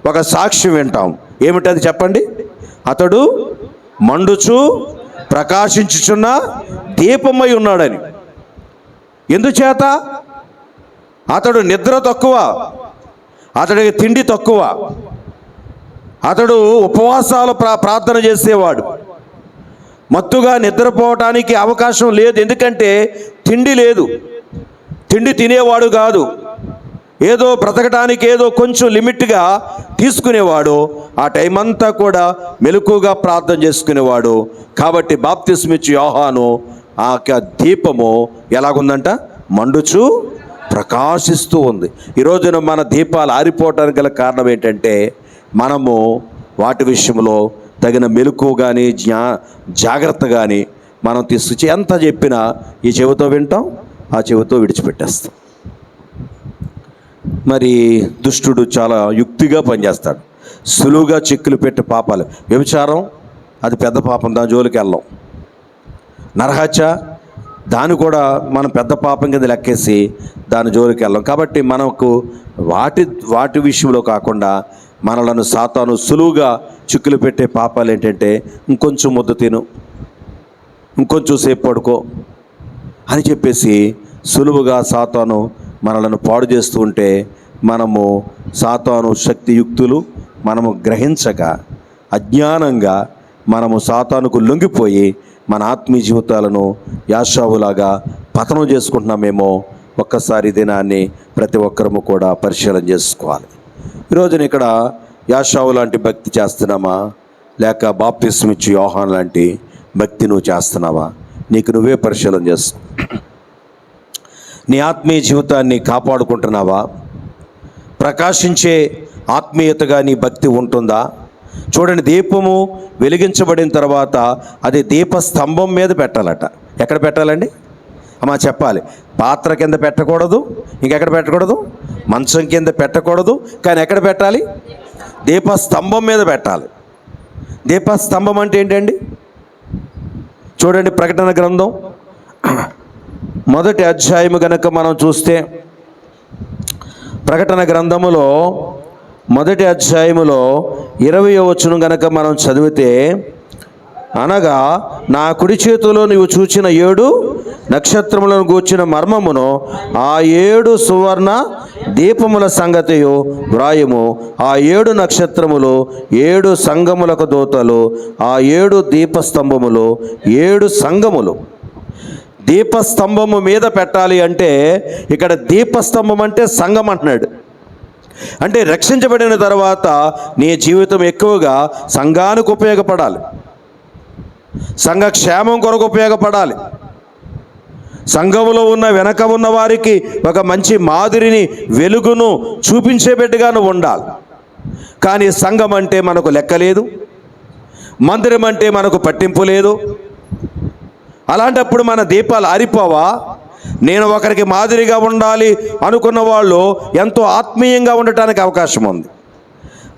Speaker 1: ఒక సాక్ష్యం వింటాం. ఏమిటది చెప్పండి? అతడు మండుచు ప్రకాశించుచున్న దీపమై ఉన్నాడని. ఎందుచేత? అతడు నిద్ర తక్కువ, అతడికి తిండి తక్కువ, అతడు ఉపవాసాలు ప్రార్థన చేసేవాడు. మత్తుగా నిద్రపోవటానికి అవకాశం లేదు, ఎందుకంటే తిండి లేదు. తిండి తినేవాడు కాదు, ఏదో బ్రతకడానికి ఏదో కొంచెం లిమిట్గా తీసుకునేవాడు. ఆ టైం అంతా కూడా మెలకుగా ప్రార్థన చేసుకునేవాడు. కాబట్టి బాప్తిస్మిచ్చు యోహాను ఆ దీపము ఎలాగుందంట? మండుచు ప్రకాశిస్తూ ఉంది. ఈరోజున మన దీపాలు ఆరిపోవటానికి గల కారణం ఏంటంటే, మనము వాటి విషయంలో తగిన మెలకు కానీ జాగ్రత్త కానీ మనం తీసుకొచ్చి ఎంత చెప్పినా ఈ చెవితో వింటాం, ఆ చెవితో విడిచిపెట్టేస్తాం. మరి దుష్టుడు చాలా యుక్తిగా పనిచేస్తాడు. సులువుగా చిక్కులు పెట్టే పాపాలు, వ్యభిచారం అది పెద్ద పాపం, దాని జోలికి వెళ్ళాం. నరహత్య దాన్ని కూడా మనం పెద్ద పాపం కింద లెక్కేసి దాని జోలికి వెళ్ళాం. కాబట్టి మనకు వాటి విషయంలో కాకుండా మనలను సాతాను సులువుగా చిక్కులు పెట్టే పాపాలు ఏంటంటే, ఇంకొంచెం ముద్ద తిను, ఇంకొంచెం సేపు పడుకో అని చెప్పేసి సులువుగా సాతాను మనలను పాడు చేస్తూ ఉంటే, మనము సాతాను శక్తియుక్తులు మనము గ్రహించక అజ్ఞానంగా మనము సాతానుకు లొంగిపోయి మన ఆత్మీయ జీవితాలను యాషావులాగా పతనం చేసుకుంటున్నామేమో ఒక్కసారి దినాన్ని ప్రతి ఒక్కరము కూడా పరిశీలన చేసుకోవాలి. ఈరోజున ఇక్కడ యాషావు లాంటి భక్తి చేస్తున్నామా, లేక బాప్తిస్మిచ్చు యోహాను లాంటి భక్తి నువ్వు చేస్తున్నావా? నీకు నువ్వే పరిశీలన చేసుకో. నీ ఆత్మీయ జీవితాన్ని కాపాడుకుంటున్నావా? ప్రకాశించే ఆత్మీయతగా నీ భక్తి ఉంటుందా? చూడండి, దీపము వెలిగించబడిన తర్వాత అది దీపస్తంభం మీద పెట్టాలట. ఎక్కడ పెట్టాలండి అమ్మా చెప్పాలి? పాత్ర కింద పెట్టకూడదు, ఇంకెక్కడ పెట్టకూడదు, మంచం కింద పెట్టకూడదు. కానీ ఎక్కడ పెట్టాలి? దీపస్తంభం మీద పెట్టాలి. దీపస్తంభం అంటే ఏంటండి? చూడండి, ప్రకటన గ్రంథం 1వ అధ్యాయము గనక మనం చూస్తే, ప్రకటన గ్రంథములో 1వ అధ్యాయములో 20వ వచనం గనక మనం చదివితే, అనగా నా కుడి చేతిలో నీవు చూచిన 7 నక్షత్రములను గూర్చిన మర్మమును, ఆ 7 సువర్ణ దీపముల సంగతియు వ్రాయము. ఆ 7 నక్షత్రములు 7 సంఘములకు దూతలు, ఆ 7 దీపస్తంభములు 7 సంఘములు. దీపస్తంభము మీద పెట్టాలి అంటే, ఇక్కడ దీపస్తంభం అంటే సంఘం అంటున్నాడు. అంటే రక్షించబడిన తర్వాత నీ జీవితం ఎక్కువగా సంఘానికి ఉపయోగపడాలి, సంఘ క్షేమం కొరకు ఉపయోగపడాలి, సంఘములో ఉన్న వెనక ఉన్న వారికి ఒక మంచి మాదిరిని, వెలుగును చూపించే బిడ్డగా నువ్వు ఉండాలి. కానీ సంఘం అంటే మనకు లెక్కలేదు, మందిరం అంటే మనకు పట్టింపు లేదు. అలాంటప్పుడు మన దీపాలు ఆరిపోవా? నేను ఒకరికి మాదిరిగా ఉండాలి అనుకున్న వాళ్ళు ఎంతో ఆత్మీయంగా ఉండటానికి అవకాశం ఉంది.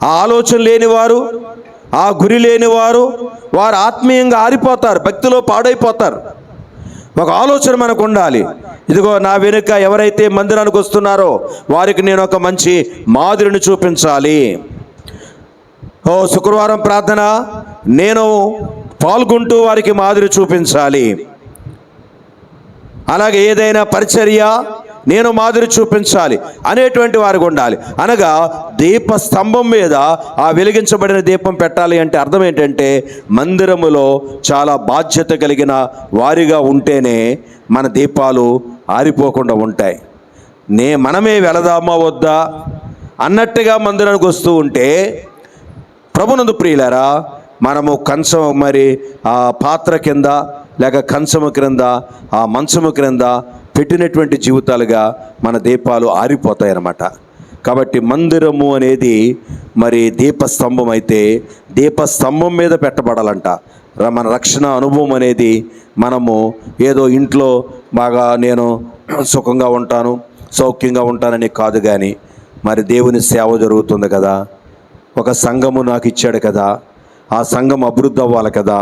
Speaker 1: ఆ ఆలోచన లేనివారు, ఆ గురి లేనివారు, వారు ఆత్మీయంగా ఆరిపోతారు, భక్తిలో పాడైపోతారు. ఒక ఆలోచన మనకు ఉండాలి. ఇదిగో నా వెనుక ఎవరైతే మందిరానికి వస్తున్నారో వారికి నేను ఒక మంచి మాదిరిని చూపించాలి. శుక్రవారం ప్రార్థన నేను పాల్గొంటూ వారికి మాదిరి చూపించాలి. అలాగే ఏదైనా పరిచర్య నేను మాదిరి చూపించాలి అనేటువంటి వారికి ఉండాలి. అనగా దీప స్తంభం మీద ఆ వెలిగించబడిన దీపం పెట్టాలి అంటే అర్థం ఏంటంటే మందిరములో చాలా బాధ్యత కలిగిన వారిగా ఉంటేనే మన దీపాలు ఆరిపోకుండా ఉంటాయి. మనమే వెళదామా వద్దా అన్నట్టుగా మందిరానికి వస్తూ ఉంటే ప్రభునందు ప్రియులారా, మనము కంచం మరి ఆ పాత్ర కింద లేక కంచము క్రింద ఆ మంచము క్రింద పెట్టినటువంటి జీవితాలుగా మన దీపాలు ఆరిపోతాయి అన్నమాట. కాబట్టి మందిరము అనేది మరి దీపస్తంభం అయితే దీపస్తంభం మీద పెట్టబడాలంట. మన రక్షణ అనుభవం అనేది మనము ఏదో ఇంట్లో బాగా నేను సుఖంగా ఉంటాను సౌఖ్యంగా ఉంటానని కాదు, కానీ మరి దేవుని సేవ జరుగుతుంది కదా, ఒక సంఘము నాకు ఇచ్చాడు కదా, ఆ సంఘం అభివృద్ధి అవ్వాలి కదా,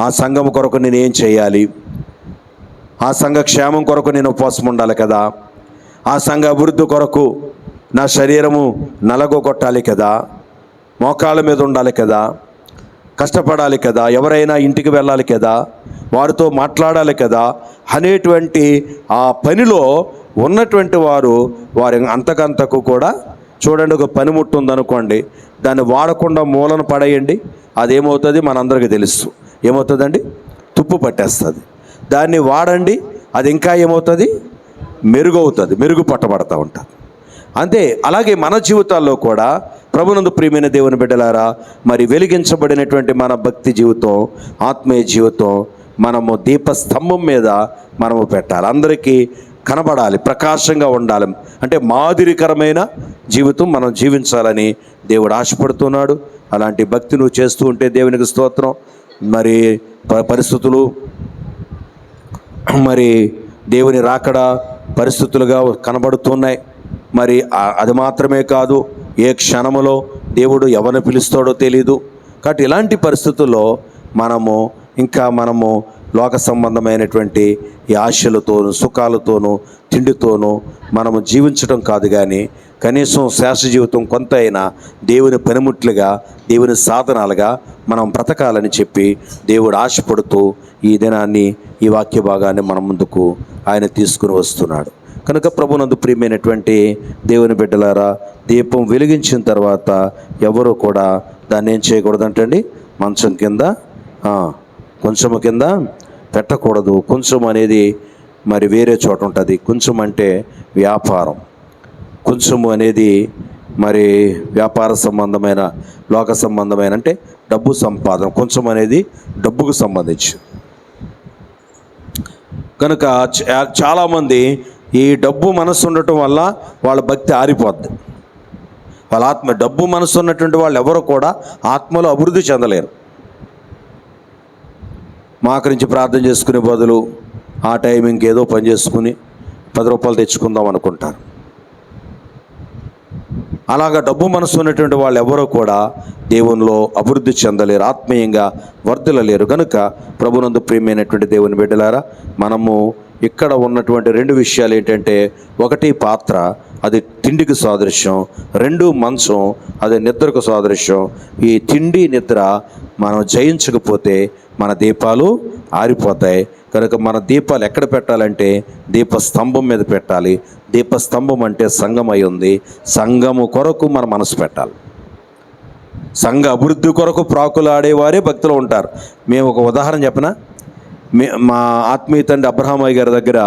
Speaker 1: ఆ సంఘం కొరకు నేను ఏం చేయాలి, ఆ సంఘ క్షేమం కొరకు నేను ఉపవాసం ఉండాలి కదా, ఆ సంఘ అభివృద్ధి కొరకు నా శరీరము నలగొట్టాలి కదా, మోకాళ్ళ మీద ఉండాలి కదా, కష్టపడాలి కదా, ఎవరైనా ఇంటికి వెళ్ళాలి కదా, వారితో మాట్లాడాలి కదా అనేటువంటి ఆ పనిలో ఉన్నటువంటి వారి అంతకంతకు కూడా చూడండి, ఒక పనిముట్టు ఉందనుకోండి, దాన్ని వాడకుండా మూలన పడేయండి, అదేమవుతుంది మనందరికీ తెలుసు. ఏమవుతుందండి? తుప్పు పట్టేస్తుంది. దాన్ని వాడండి, అది ఇంకా ఏమవుతుంది? మెరుగవుతుంది, మెరుగుపట్టబడతా ఉంటుంది. అంతే. అలాగే మన జీవితాల్లో కూడా ప్రభునందు ప్రియమైన దేవుని బిడ్డలారా, మరి వెలిగించబడినటువంటి మన భక్తి జీవితం, ఆత్మీయ జీవితం మనము దీపస్తంభం మీద మనము పెట్టాలి. అందరికీ కనబడాలి, ప్రకాశంగా ఉండాలి. అంటే మాదిరికరమైన జీవితం మనం జీవించాలని దేవుడు ఆశపడుతున్నాడు. అలాంటి భక్తి నువ్వు చేస్తూ ఉంటే దేవునికి స్తోత్రం. మరి పరిస్థితులు మరి దేవుని రాకడ పరిస్థితులుగా కనబడుతున్నాయి. మరి అది మాత్రమే కాదు, ఏ క్షణములో దేవుడు ఎవరిని పిలుస్తాడో తెలీదు. కాబట్టి ఇలాంటి పరిస్థితుల్లో మనము లోక సంబంధమైనటువంటి ఈ ఆశలతోనూ సుఖాలతోనూ తిండితోనూ మనము జీవించడం కాదు, కానీ కనీసం శేష జీవితం కొంత అయినా దేవుని పనిముట్లుగా దేవుని సాధనాలుగా మనం బ్రతకాలని చెప్పి దేవుడు ఆశపడుతూ ఈ దినాన్ని ఈ వాక్య భాగాన్ని మన ముందుకు ఆయన తీసుకుని వస్తున్నాడు. కనుక ప్రభునందు ప్రియమైనటువంటి దేవుని బిడ్డలారా, దీపం వెలిగించిన తర్వాత ఎవరు కూడా దాన్ని ఏం చేయకూడదంటండి, మంచం కింద కొంచెము కింద పెట్టకూడదు. కొంచెం అనేది మరి వేరే చోట ఉంటుంది. కొంచెం అంటే వ్యాపారం, కొంచెము అనేది మరి వ్యాపార సంబంధమైన లోక సంబంధమైన అంటే డబ్బు సంపాదన, కొంచెం అనేది డబ్బుకు సంబంధించి. కనుక చాలామంది ఈ డబ్బు మనసు ఉండటం వల్ల వాళ్ళ భక్తి ఆరిపోద్ది. వాళ్ళ ఆత్మ డబ్బు మనసు ఉన్నటువంటి వాళ్ళు ఎవరు కూడా ఆత్మలో అభివృద్ధి చెందలేరు. మాకరించి ప్రార్థన చేసుకునే బదులు ఆ టైం ఇంకేదో పని చేసుకుని 10 రూపాయలు తెచ్చుకుందాం అనుకుంటారు. అలాగా డబ్బు మనసు ఉన్నటువంటి వాళ్ళు ఎవరో కూడా దేవునిలో అభివృద్ధి చెందలేరు, ఆత్మీయంగా వర్ధిల్లలేరు. కనుక ప్రభునందు ప్రియమైనటువంటి దేవుని బిడ్డలారా, మనము ఇక్కడ ఉన్నటువంటి 2 విషయాలు ఏంటంటే, 1 పాత్ర, అది తిండికి సాదృశ్యం. 2 మంచం, అది నిద్రకు సాదృశ్యం. ఈ తిండి నిద్ర మనం జయించకపోతే మన దీపాలు ఆరిపోతాయి. కనుక మన దీపాలు ఎక్కడ పెట్టాలంటే దీపస్తంభం మీద పెట్టాలి. దీపస్తంభం అంటే సంఘం అయి ఉంది. సంఘము కొరకు మన మనసు పెట్టాలి. సంఘ అభివృద్ధి కొరకు ప్రాకులాడేవారే భక్తులు ఉంటారు. మేము ఒక ఉదాహరణ చెప్పనా, మా ఆత్మీయ తండ్రి అబ్రహామయ్య గారి దగ్గర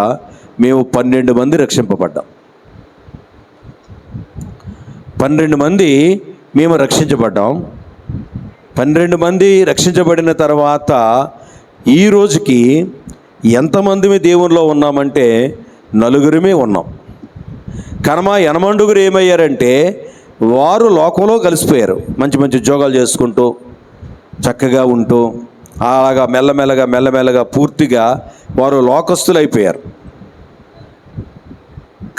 Speaker 1: మేము 12 మంది రక్షింపబడ్డాం. 12 మంది మేము రక్షించబడ్డాం. 12 మంది రక్షించబడిన తర్వాత ఈ రోజుకి ఎంతమంది దేవునిలో ఉన్నామంటే 4 ఉన్నాం. కనుమ 8 ఏమయ్యారంటే వారు లోకంలో కలిసిపోయారు. మంచి మంచి ఉద్యోగాలు చేసుకుంటూ చక్కగా ఉంటూ అలాగా మెల్లమెల్లగా పూర్తిగా వారు లోకస్తులు అయిపోయారు.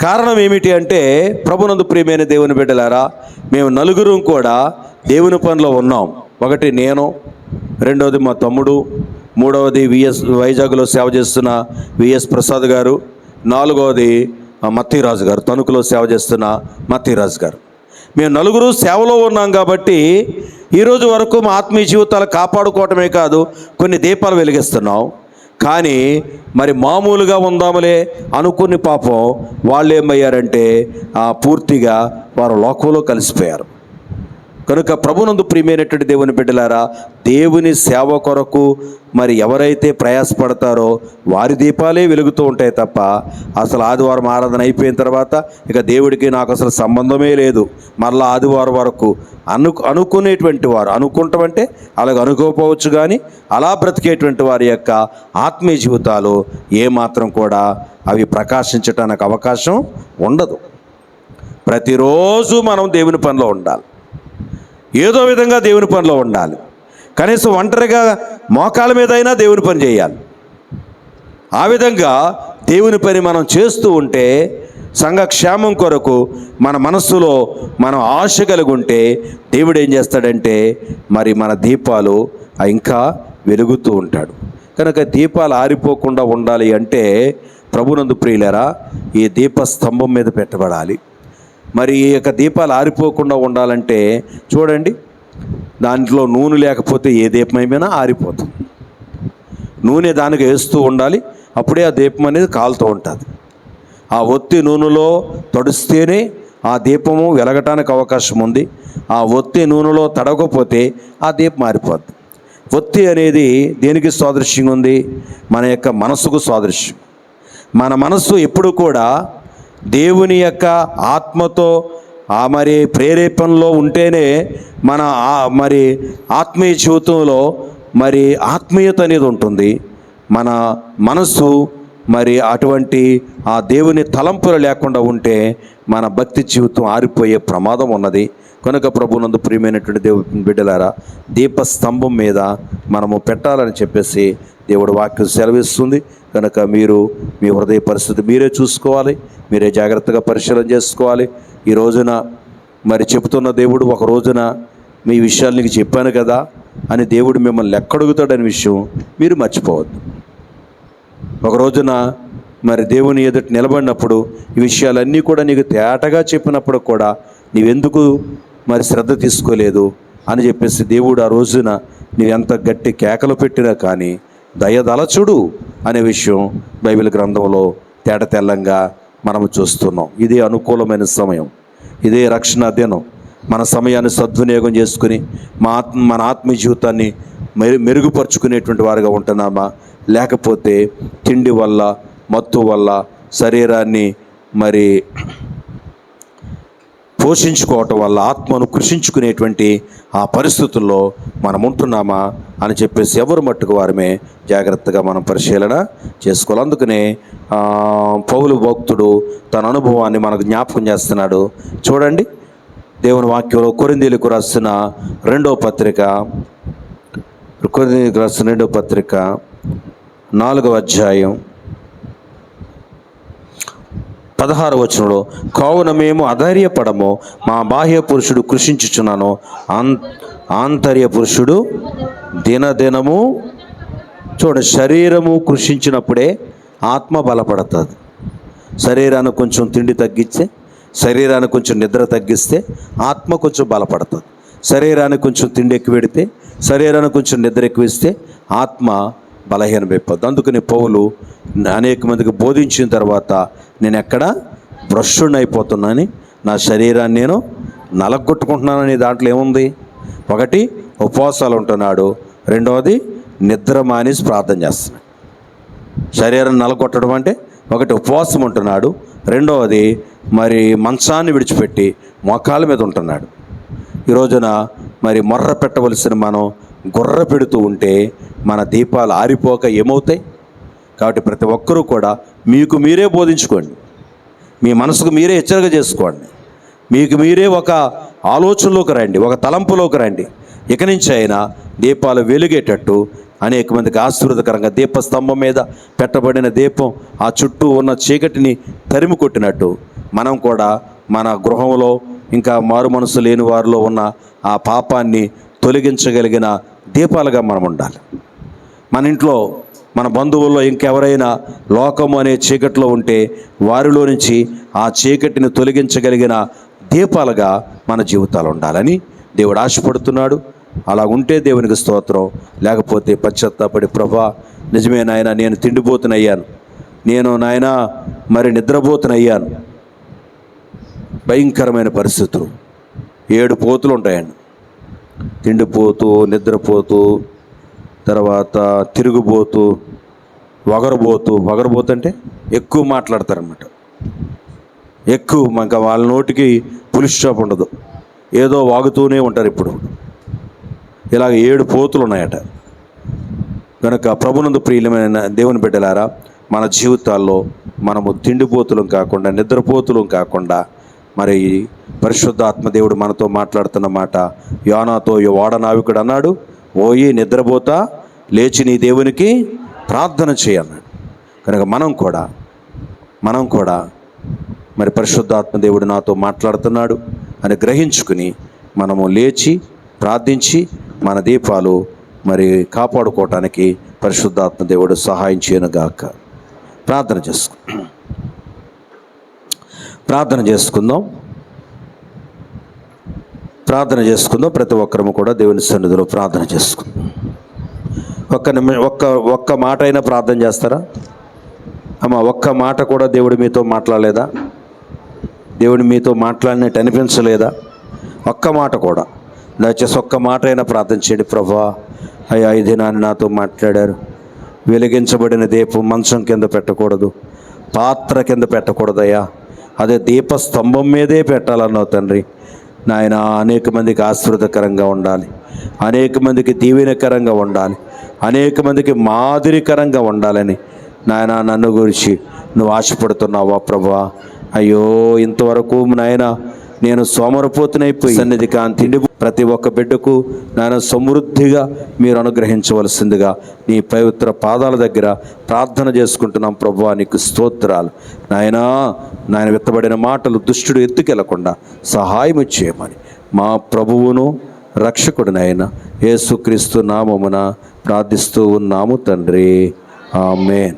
Speaker 1: కారణం ఏమిటి అంటే, ప్రభునందు ప్రియమైన దేవుని బిడ్డలారా, మేము 4 కూడా దేవుని పనిలో ఉన్నాం. 1 నేను, 2వది మా తమ్ముడు, 3వది వైజాగ్లో సేవ చేస్తున్న విఎస్ ప్రసాద్ గారు, 4వది మత్తిరాజు గారు, తణుకులో సేవ చేస్తున్న మత్తిరాజు గారు. మేము 4 సేవలో ఉన్నాం కాబట్టి ఈరోజు వరకు మా ఆత్మీయ జీవితాలు కాపాడుకోవటమే కాదు, కొన్ని దీపాలు వెలిగిస్తున్నాం. కానీ మరి మామూలుగా ఉందాములే అనుకుని పాపం వాళ్ళు ఏమయ్యారంటే పూర్తిగా వారు లోకంలో కలిసిపోయారు. కనుక ప్రభునందు ప్రియమైనటువంటి దేవుని బిడ్డలారా, దేవుని సేవ కొరకు మరి ఎవరైతే ప్రయాసపడతారో వారి దీపాలే వెలుగుతూ ఉంటాయి తప్ప అసలు ఆదివారం ఆరాధన అయిపోయిన తర్వాత ఇక దేవుడికి నాకు అసలు సంబంధమే లేదు, మళ్ళీ ఆదివారం వరకు అనుకునేటువంటి వారు, అనుకుంటామంటే అలాగ అనుకోకపోవచ్చు, కానీ అలా బ్రతికేటువంటి వారి యొక్క ఆత్మీయ జీవితాలు ఏమాత్రం కూడా అవి ప్రకాశించటానికి అవకాశం ఉండదు. ప్రతిరోజు మనం దేవుని పనిలో ఉండాలి, ఏదో విధంగా దేవుని పనిలో ఉండాలి. కనీసం ఒంటరిగా మోకాల మీద అయినా దేవుని పని చేయాలి. ఆ విధంగా దేవుని పని మనం చేస్తూ ఉంటే సంఘ క్షేమం కొరకు మన మనస్సులో మనం ఆశ కలిగి ఉంటే దేవుడు ఏం చేస్తాడంటే మరి మన దీపాలు ఇంకా వెలుగుతూ ఉంటాడు. కనుక దీపాలు ఆరిపోకుండా ఉండాలి అంటే ప్రభునందు ప్రియులారా, ఈ దీపస్తంభం మీద పెట్టబడాలి. మరి ఈ యొక్క దీపాలు ఆరిపోకుండా ఉండాలంటే చూడండి, దాంట్లో నూనె లేకపోతే ఏ దీపమైనా ఆరిపోతుంది. నూనె దానికి వేస్తూ ఉండాలి, అప్పుడే ఆ దీపం అనేది కాలుతూ ఉంటుంది. ఆ ఒత్తి నూనెలో తడిస్తేనే ఆ దీపము వెలగటానికి అవకాశం ఉంది. ఆ ఒత్తి నూనెలో తడవకపోతే ఆ దీపం ఆరిపోద్ది. ఒత్తి అనేది దేనికి సాదృశ్యంగా ఉంది? మన యొక్క మనస్సుకు సాదృశ్యం. మన మనస్సు ఎప్పుడు కూడా దేవుని యొక్క ఆత్మతో మరి ప్రేరేపణలో ఉంటేనే మన మరి ఆత్మీయ జీవితంలో మరి ఆత్మీయత అనేది ఉంటుంది. మన మనస్సు మరి అటువంటి ఆ దేవుని తలంపులు లేకుండా ఉంటే మన భక్తి జీవితం ఆరిపోయే ప్రమాదం ఉన్నది. కనుక ప్రభునందు ప్రియమైనటువంటి దేవుని బిడ్డలారా, దీపస్తంభం మీద మనము పెట్టాలని చెప్పేసి దేవుడు వాక్యం సెలవిస్తుంది. కనుక మీరు మీ హృదయ పరిస్థితి మీరే చూసుకోవాలి, మీరే జాగ్రత్తగా పరిశీలన చేసుకోవాలి. ఈ రోజున మరి చెబుతున్న దేవుడు ఒక రోజున మీ విషయాలు నీకు చెప్పాను కదా అని దేవుడు మిమ్మల్ని ఎక్కడుగుతాడనే విషయం మీరు మర్చిపోవద్దు. ఒక రోజున మరి దేవుని ఎదుట నిలబడినప్పుడు ఈ విషయాలన్నీ కూడా నీకు తేటగా చెప్పినప్పుడు కూడా నీవెందుకు మరి శ్రద్ధ తీసుకోలేదు అని చెప్పేసి దేవుడు ఆ రోజున నీవెంత గట్టి కేకలు పెట్టినా కానీ దయదలచుడు అనే విషయం బైబిల్ గ్రంథంలో తేట తెల్లంగా మనము చూస్తున్నాం. ఇదే అనుకూలమైన సమయం, ఇదే రక్షణ దినం. మన సమయాన్ని సద్వినియోగం చేసుకుని మన ఆత్మీయ జీవితాన్ని మెరుగుపరుచుకునేటువంటి వారుగా ఉంటున్నామా, లేకపోతే తిండి వల్ల మత్తు వల్ల శరీరాన్ని మరి పోషించుకోవటం వల్ల ఆత్మను కృషించుకునేటువంటి ఆ పరిస్థితుల్లో మనం ఉంటున్నామా అని చెప్పేసి ఎవరు మట్టుకు వారమే జాగ్రత్తగా మనం పరిశీలన చేసుకోవాలి. అందుకనే పౌలు భక్తుడు తన అనుభవాన్ని మనకు జ్ఞాపకం చేస్తున్నాడు. చూడండి, దేవుని వాక్యంలో కొరింథీయులకు రాసిన రెండవ పత్రిక 4వ అధ్యాయం 16వ వచనంలో, కావున మేము అధైర్యపడము, మా బాహ్య పురుషుడు కృషించుచున్నాను, ఆంతర్య పురుషుడు దినదినము. చూడండి, శరీరము కృషించినప్పుడే ఆత్మ బలపడుతుంది. శరీరాన్ని కొంచెం తిండి తగ్గిస్తే, శరీరానికి కొంచెం నిద్ర తగ్గిస్తే ఆత్మ కొంచెం బలపడుతుంది. శరీరానికి కొంచెం తిండి ఎక్కువ పెడితే, శరీరానికి కొంచెం నిద్ర ఎక్కువిస్తే ఆత్మ బలహీనమైపోద్ది. అందుకని పౌలు అనేక మందికి బోధించిన తర్వాత నేను ఎక్కడ భ్రష్టుని అయిపోతున్నానని, నా శరీరాన్ని నేను నలగొట్టుకుంటున్నానని దాంట్లో ఏముంది? ఒకటి ఉపవాసాలు ఉంటున్నాడు, రెండవది నిద్ర మానేసి ప్రార్థన చేస్తున్నాడు. శరీరం నలగొట్టడం అంటే ఒకటి ఉపవాసం ఉంటున్నాడు, రెండవది మరి మంచాన్ని విడిచిపెట్టి మోకాళ్ళ మీద ఉంటున్నాడు. ఈ రోజున మరి మొర్ర పెట్టవలసిన మనం గుర్ర పెడుతూ ఉంటే మన దీపాలు ఆరిపోక ఏమవుతాయి? కాబట్టి ప్రతి ఒక్కరూ కూడా మీకు మీరే బోధించుకోండి, మీ మనసుకు మీరే హెచ్చరిక చేసుకోండి, మీకు మీరే ఒక ఆలోచనలోకి రండి, ఒక తలంపులోకి రండి. ఇక నుంచి అయినా దీపాలు వెలిగేటట్టు అనేక మందికి ఆశీర్వాదకరంగా దీపస్తంభం మీద పెట్టబడిన దీపం ఆ చుట్టూ ఉన్న చీకటిని తరిమి కొట్టినట్టు మనం కూడా మన గృహంలో ఇంకా మారు మనసు లేని వారిలో ఉన్న ఆ పాపాన్ని తొలగించగలిగిన దీపాలుగా మనం ఉండాలి. మన ఇంట్లో మన బంధువుల్లో ఇంకెవరైనా లోకము అనే చీకటిలో ఉంటే వారిలో నుంచి ఆ చీకటిని తొలగించగలిగిన దీపాలుగా మన జీవితాలు ఉండాలని దేవుడు ఆశపడుతున్నాడు. అలా ఉంటే దేవునికి స్తోత్రం. లేకపోతే పశ్చాత్తాపడి, ప్రభా నిజమే నాయన, నేను తిండిపోతునయ్యాను, నేను నాయన మరి నిద్రపోతునయ్యాను. భయంకరమైన పరిస్థితులు, 7 పోతులు ఉంటాయండి. తిండిపోతూ, నిద్రపోతూ, తర్వాత తిరుగుబోతూ, వగరబోతు అంటే ఎక్కువ మాట్లాడతారన్నమాట. ఎక్కువ ఇంకా వాళ్ళ నోటికి పులిస్ స్టాప్ ఉండదు, ఏదో వాగుతూనే ఉంటారు. ఇప్పుడు ఇలాగ 7 పోతులు ఉన్నాయట. కనుక ప్రభునందు ప్రియులమైన దేవుని బిడ్డలారా, మన జీవితాల్లో మనము తిండిపోతులం కాకుండా, నిద్రపోతులం కాకుండా, మరి పరిశుద్ధాత్మ దేవుడు మనతో మాట్లాడుతున్న మాట, యోనాతో ఓడ నావికుడు అన్నాడు, ఓయి నిద్రపోతా లేచి నీ దేవునికి ప్రార్థన చేయన్నాడు. కనుక మనం కూడా మరి పరిశుద్ధాత్మ దేవుడు నాతో మాట్లాడుతున్నాడు అని గ్రహించుకుని మనము లేచి ప్రార్థించి మన దీపాలు మరి కాపాడుకోవటానికి పరిశుద్ధాత్మ దేవుడు సహాయం చేయనుగాక. ప్రార్థన చేసుకుందాం. ప్రతి ఒక్కరము కూడా దేవుని సన్నిధిలో ప్రార్థన చేసుకుందాం. ఒక్క మాట అయినా ప్రార్థన చేస్తారా? ఒక్క మాట కూడా దేవుడు మీతో మాట్లాడలేదా? దేవుడు మీతో మాట్లాడినట్టు అనిపించలేదా? ఒక్క మాట కూడా దయచేసి ఒక్క మాట అయినా ప్రార్థన చేయండి. ప్రభా, అయ్యా ఈ దినాన్ని నాతో మాట్లాడారు. వెలిగించబడిన దీపం మంచం కింద పెట్టకూడదు, పాత్ర కింద పెట్టకూడదయ్యా, అదే దీపస్తంభం మీదే పెట్టాలన్నావు తండ్రి. నాయన అనేక మందికి ఆశీర్వాదకరంగా ఉండాలి, అనేక మందికి దీవెనకరంగా ఉండాలి, అనేక మందికి మాదిరికరంగా ఉండాలని నాయన నన్ను గురించి నువ్వు ఆశపడుతున్నావా ప్రభా? అయ్యో ఇంతవరకు నాయన నేను సోమరపోతునైపోయి సన్నిధి కాంతిండి ప్రతి ఒక్క బిడ్డకు నాయన సమృద్ధిగా మీరు అనుగ్రహించవలసిందిగా నీ పవిత్ర పాదాల దగ్గర ప్రార్థన చేసుకుంటున్నాం. ప్రభువా నీకు స్తోత్రాలు. నాయన విత్తబడిన మాటలు దుష్టుడు ఎత్తుకెళ్లకుండా సహాయం చేయమని మా ప్రభువును రక్షకుడినైన యేసుక్రీస్తు నామమున ప్రార్థిస్తూ ఉన్నాము తండ్రి. ఆమేన్.